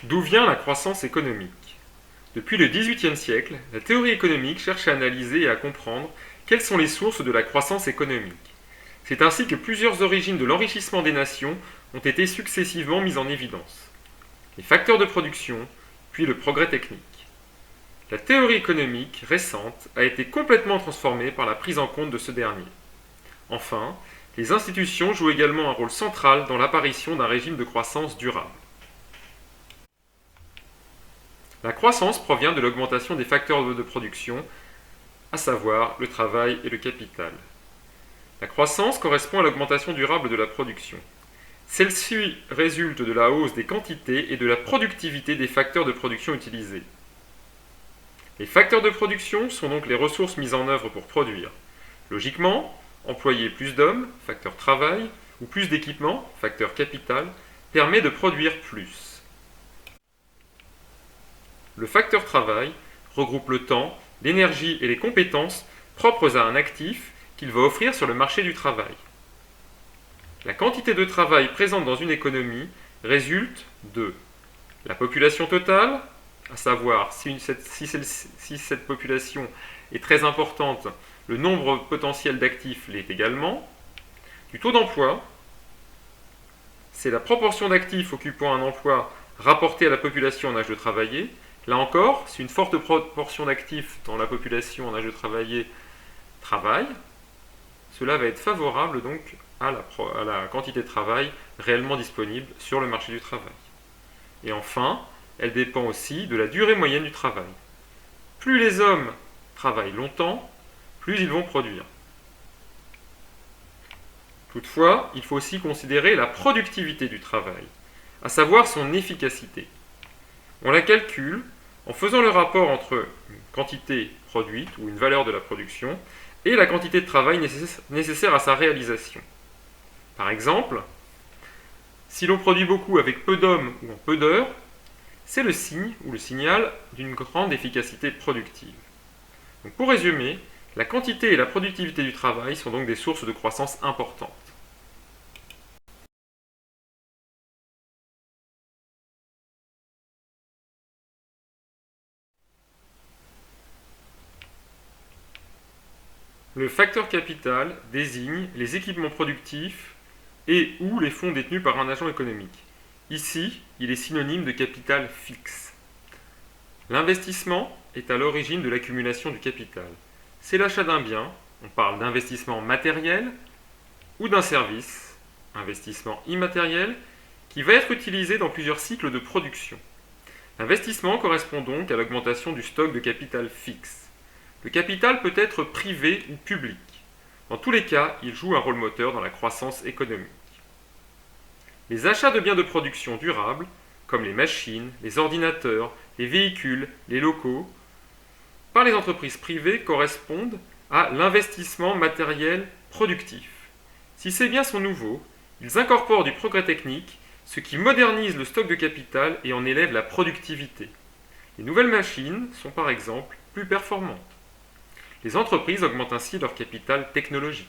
D'où vient la croissance économique? Depuis le XVIIIe siècle, la théorie économique cherche à analyser et à comprendre quelles sont les sources de la croissance économique. C'est ainsi que plusieurs origines de l'enrichissement des nations ont été successivement mises en évidence. Les facteurs de production, puis le progrès technique. La théorie économique récente a été complètement transformée par la prise en compte de ce dernier. Enfin, les institutions jouent également un rôle central dans l'apparition d'un régime de croissance durable. La croissance provient de l'augmentation des facteurs de production, à savoir le travail et le capital. La croissance correspond à l'augmentation durable de la production. Celle-ci résulte de la hausse des quantités et de la productivité des facteurs de production utilisés. Les facteurs de production sont donc les ressources mises en œuvre pour produire. Logiquement, employer plus d'hommes, facteur travail, ou plus d'équipements, facteur capital, permet de produire plus. Le facteur travail regroupe le temps, l'énergie et les compétences propres à un actif qu'il va offrir sur le marché du travail. La quantité de travail présente dans une économie résulte de la population totale, à savoir si cette population est très importante, le nombre potentiel d'actifs l'est également, du taux d'emploi, c'est la proportion d'actifs occupant un emploi rapportée à la population en âge de travailler. Là encore, si une forte proportion d'actifs dans la population en âge de travailler travaille, cela va être favorable donc à la quantité de travail réellement disponible sur le marché du travail. Et enfin, elle dépend aussi de la durée moyenne du travail. Plus les hommes travaillent longtemps, plus ils vont produire. Toutefois, il faut aussi considérer la productivité du travail, à savoir son efficacité. On la calcule en faisant le rapport entre une quantité produite ou une valeur de la production et la quantité de travail nécessaire à sa réalisation. Par exemple, si l'on produit beaucoup avec peu d'hommes ou en peu d'heures, c'est le signe ou le signal d'une grande efficacité productive. Donc pour résumer, la quantité et la productivité du travail sont donc des sources de croissance importantes. Le facteur capital désigne les équipements productifs et ou les fonds détenus par un agent économique. Ici, il est synonyme de capital fixe. L'investissement est à l'origine de l'accumulation du capital. C'est l'achat d'un bien, on parle d'investissement matériel, ou d'un service, investissement immatériel, qui va être utilisé dans plusieurs cycles de production. L'investissement correspond donc à l'augmentation du stock de capital fixe. Le capital peut être privé ou public. Dans tous les cas, il joue un rôle moteur dans la croissance économique. Les achats de biens de production durables, comme les machines, les ordinateurs, les véhicules, les locaux, par les entreprises privées correspondent à l'investissement matériel productif. Si ces biens sont nouveaux, ils incorporent du progrès technique, ce qui modernise le stock de capital et en élève la productivité. Les nouvelles machines sont par exemple plus performantes. Les entreprises augmentent ainsi leur capital technologique.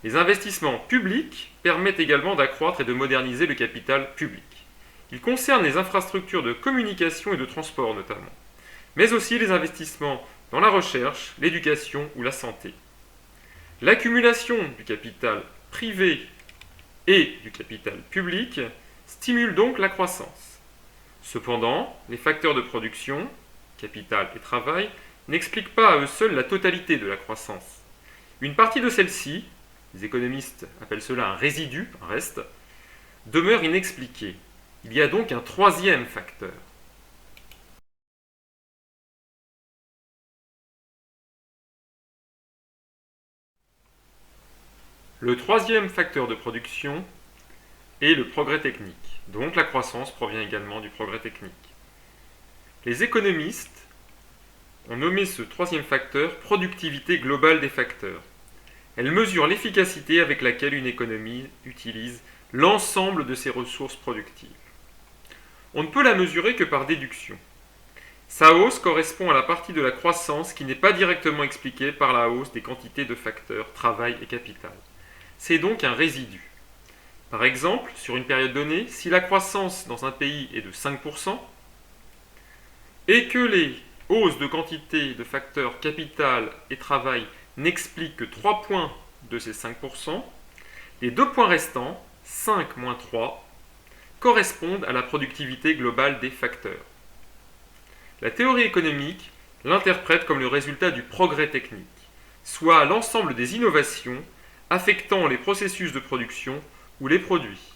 Les investissements publics permettent également d'accroître et de moderniser le capital public. Ils concernent les infrastructures de communication et de transport notamment, mais aussi les investissements dans la recherche, l'éducation ou la santé. L'accumulation du capital privé et du capital public stimule donc la croissance. Cependant, les facteurs de production, capital et travail, n'expliquent pas à eux seuls la totalité de la croissance. Une partie de celle-ci, les économistes appellent cela un résidu, un reste, demeure inexpliquée. Il y a donc un troisième facteur. Le troisième facteur de production est le progrès technique. Donc la croissance provient également du progrès technique. Les économistes ont nommé ce troisième facteur productivité globale des facteurs. Elle mesure l'efficacité avec laquelle une économie utilise l'ensemble de ses ressources productives. On ne peut la mesurer que par déduction. Sa hausse correspond à la partie de la croissance qui n'est pas directement expliquée par la hausse des quantités de facteurs travail et capital. C'est donc un résidu. Par exemple, sur une période donnée, si la croissance dans un pays est de 5% et que les hausses de quantité de facteurs capital et travail n'expliquent que 3 points de ces 5%, les 2 points restants, 5 moins 3, correspondent à la productivité globale des facteurs. La théorie économique l'interprète comme le résultat du progrès technique, soit l'ensemble des innovations affectant les processus de production ou les produits.